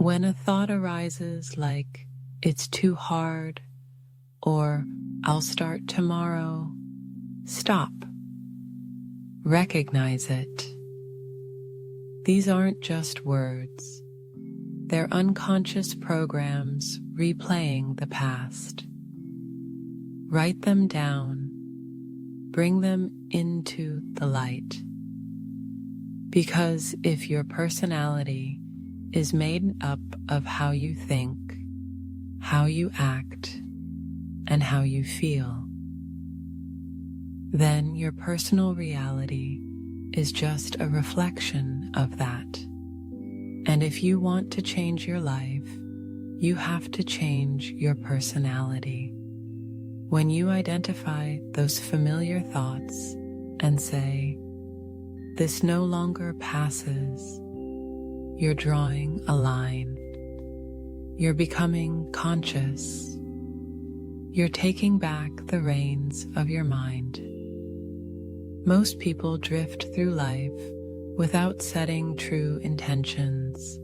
When a thought arises like, it's too hard, or I'll start tomorrow, stop. Recognize it. These aren't just words. They're unconscious programs replaying the past. Write them down. Bring them into the light. Because if your personality is made up of how you think, how you act, and how you feel, then your personal reality is just a reflection of that. And if you want to change your life, you have to change your personality. When you identify those familiar thoughts and say, "This no longer passes," you're drawing a line. You're becoming conscious. You're taking back the reins of your mind. Most people drift through life without setting true intentions.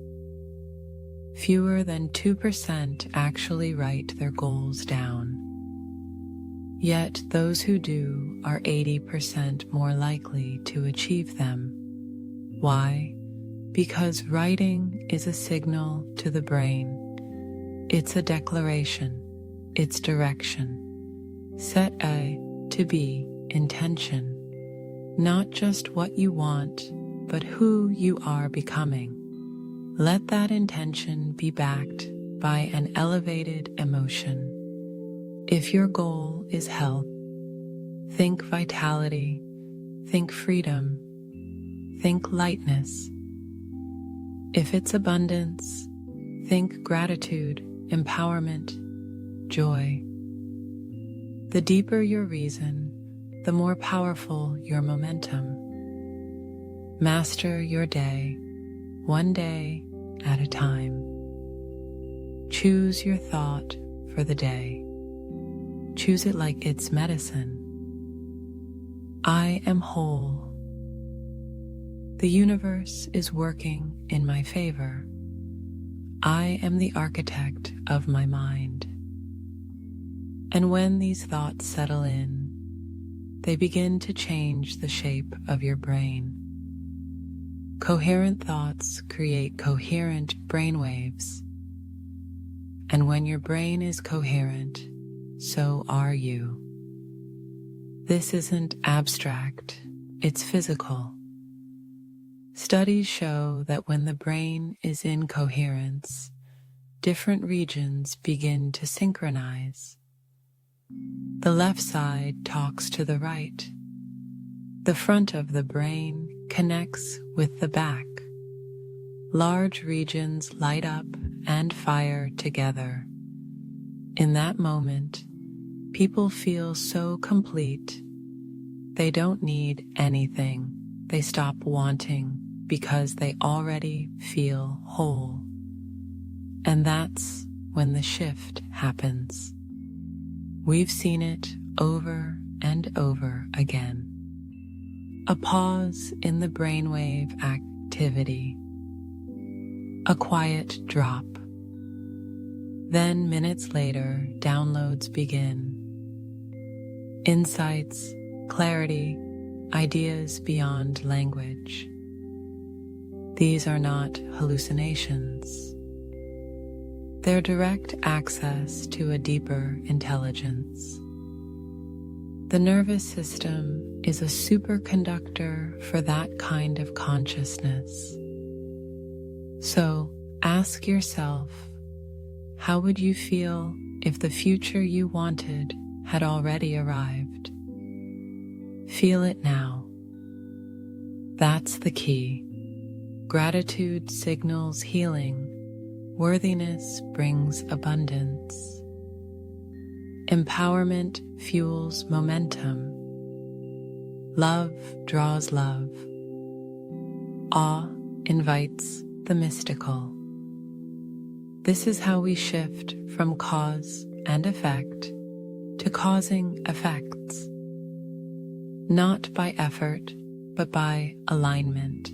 Fewer than 2% actually write their goals down. Yet those who do are 80% more likely to achieve them. Why? Because writing is a signal to the brain. It's a declaration. It's direction. Set a to-be intention. Not just what you want, but who you are becoming. Let that intention be backed by an elevated emotion. If your goal is health, think vitality, think freedom, think lightness. If it's abundance, think gratitude, empowerment, joy. The deeper your reason, the more powerful your momentum. Master your day, one day at a time. Choose your thought for the day. Choose it like it's medicine. I am whole. The universe is working in my favor. I am the architect of my mind. And when these thoughts settle in, they begin to change the shape of your brain. Coherent thoughts create coherent brainwaves. And when your brain is coherent, so are you. This isn't abstract, it's physical. Studies show that when the brain is in coherence, different regions begin to synchronize. The left side talks to the right. The front of the brain connects with the back. Large regions light up and fire together. In that moment, people feel so complete. They don't need anything. They stop wanting because they already feel whole. And that's when the shift happens. We've seen it over and over again. A pause in the brainwave activity. A quiet drop. Then minutes later, downloads begin. Insights, clarity, ideas beyond language. These are not hallucinations. They're direct access to a deeper intelligence. The nervous system is a superconductor for that kind of consciousness. So ask yourself, how would you feel if the future you wanted had already arrived? Feel it now. That's the key. Gratitude signals healing. Worthiness brings abundance. Empowerment fuels momentum. Love draws love. Awe invites the mystical. This is how we shift from cause and effect to causing effects. Not by effort, but by alignment.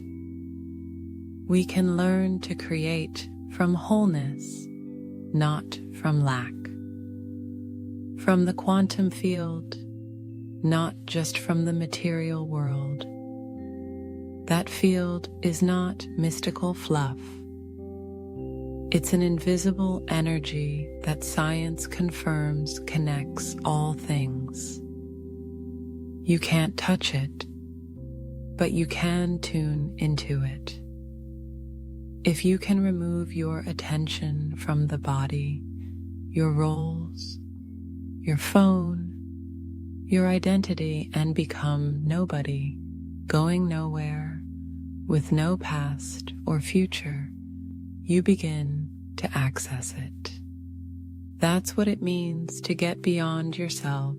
We can learn to create from wholeness, not from lack. From the quantum field, not just from the material world. That field is not mystical fluff. It's an invisible energy that science confirms connects all things. You can't touch it, but you can tune into it. If you can remove your attention from the body, your roles, your phone, your identity, and become nobody, going nowhere, with no past or future, you begin to access it. That's what it means to get beyond yourself.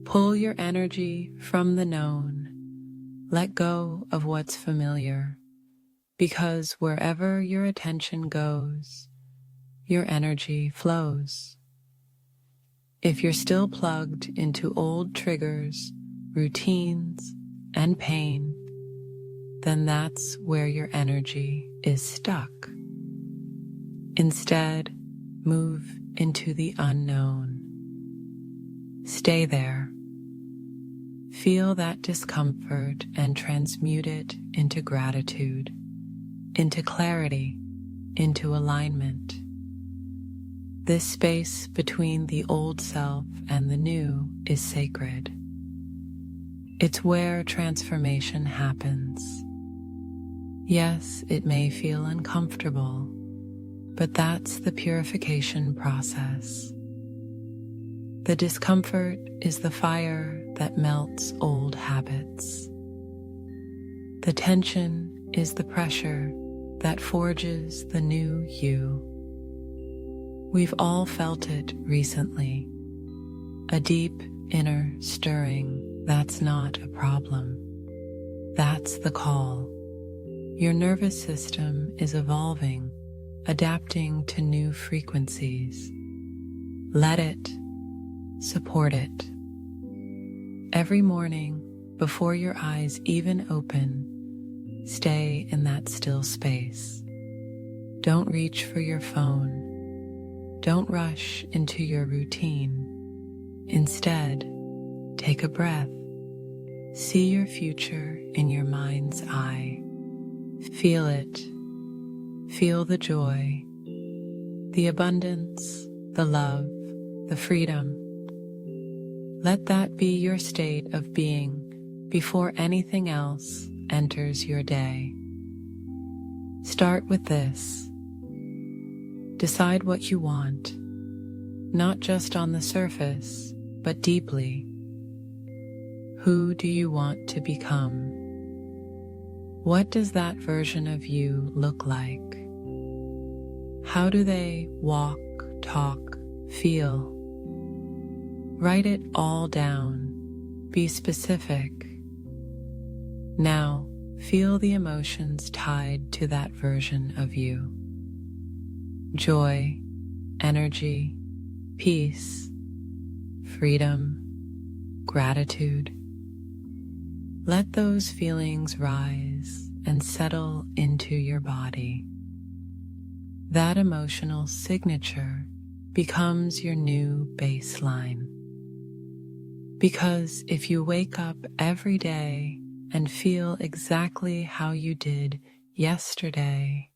Pull your energy from the known. Let go of what's familiar, because wherever your attention goes, your energy flows. If you're still plugged into old triggers, routines, and pain, then that's where your energy is stuck. Instead, move into the unknown. Stay there. Feel that discomfort and transmute it into gratitude, into clarity, into alignment. This space between the old self and the new is sacred. It's where transformation happens. Yes, it may feel uncomfortable, but that's the purification process. The discomfort is the fire that melts old habits. The tension is the pressure that forges the new you. We've all felt it recently, a deep inner stirring. That's not a problem. That's the call. Your nervous system is evolving, adapting to new frequencies. Let it, support it. Every morning, before your eyes even open, stay in that still space. Don't reach for your phone. Don't rush into your routine. Instead, take a breath. See your future in your mind's eye. Feel it. Feel the joy, the abundance, the love, the freedom. Let that be your state of being before anything else enters your day. Start with this. Decide what you want, not just on the surface, but deeply. Who do you want to become? What does that version of you look like? How do they walk, talk, feel? Write it all down. Be specific. Now, feel the emotions tied to that version of you. Joy, energy, peace, freedom, gratitude. Let those feelings rise and settle into your body. That emotional signature becomes your new baseline. Because if you wake up every day and feel exactly how you did yesterday,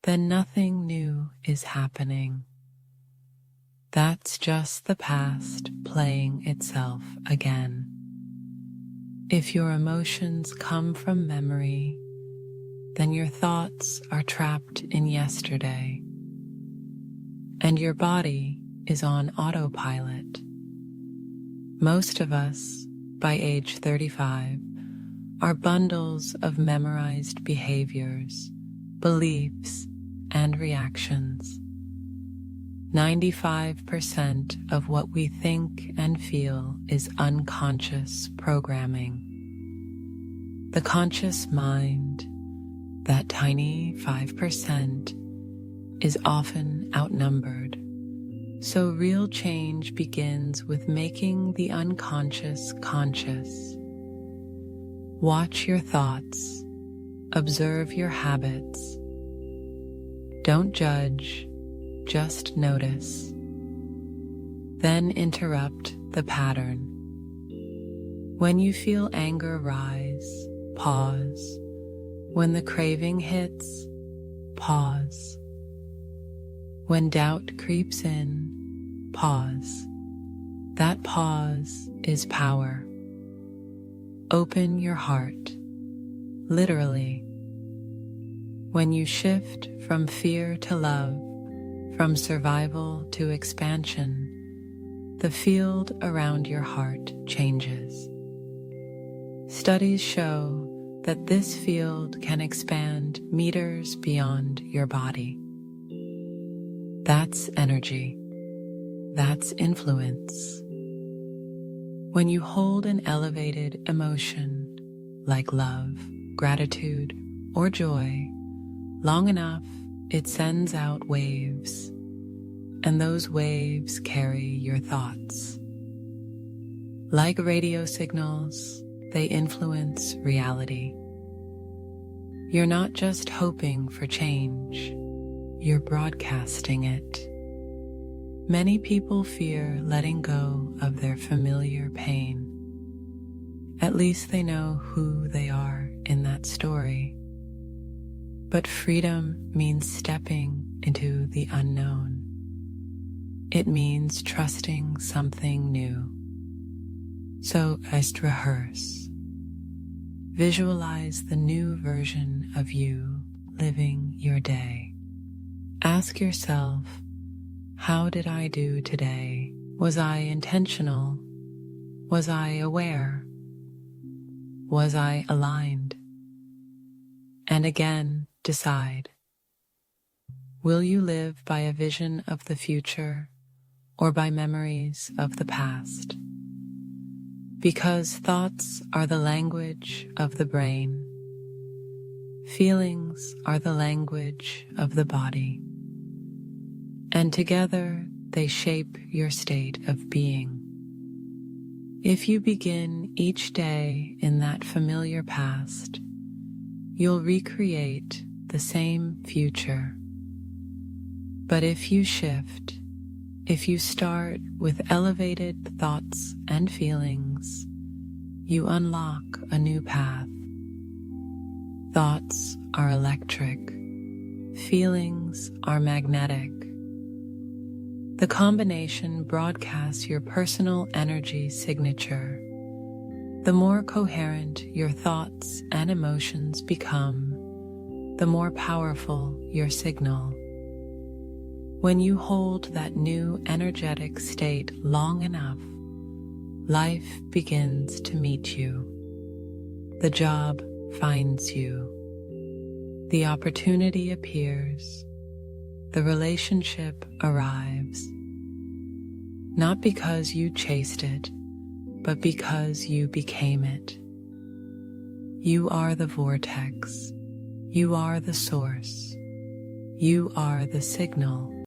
then nothing new is happening. That's just the past playing itself again. If your emotions come from memory, then your thoughts are trapped in yesterday, and your body is on autopilot. Most of us, by age 35, are bundles of memorized behaviors, beliefs, and reactions. 95% of what we think and feel is unconscious programming. The conscious mind, that tiny 5%, is often outnumbered. So real change begins with making the unconscious conscious. Watch your thoughts, observe your habits, Don't judge, just notice. Then interrupt the pattern. When you feel anger rise, pause. When the craving hits, pause. When doubt creeps in, pause. That pause is power. Open your heart, literally. When you shift from fear to love, from survival to expansion, the field around your heart changes. Studies show that this field can expand meters beyond your body. That's energy. That's influence. When you hold an elevated emotion, like love, gratitude, or joy, long enough, it sends out waves, and those waves carry your thoughts. Like radio signals, they influence reality. You're not just hoping for change, you're broadcasting it. Many people fear letting go of their familiar pain. At least they know who they are in that story. But freedom means stepping into the unknown. It means trusting something new. So just rehearse. Visualize the new version of you living your day. Ask yourself, how did I do today? Was I intentional? Was I aware? Was I aligned? And again, decide. Will you live by a vision of the future or by memories of the past? Because thoughts are the language of the brain. Feelings are the language of the body. And together they shape your state of being. If you begin each day in that familiar past, you'll recreate the same future. But if you shift, if you start with elevated thoughts and feelings, you unlock a new path. Thoughts are electric. Feelings are magnetic. The combination broadcasts your personal energy signature. The more coherent your thoughts and emotions become, the more powerful your signal. When you hold that new energetic state long enough, life begins to meet you. The job finds you. The opportunity appears. The relationship arrives. Not because you chased it, but because you became it. You are the vortex. You are the source. You are the signal.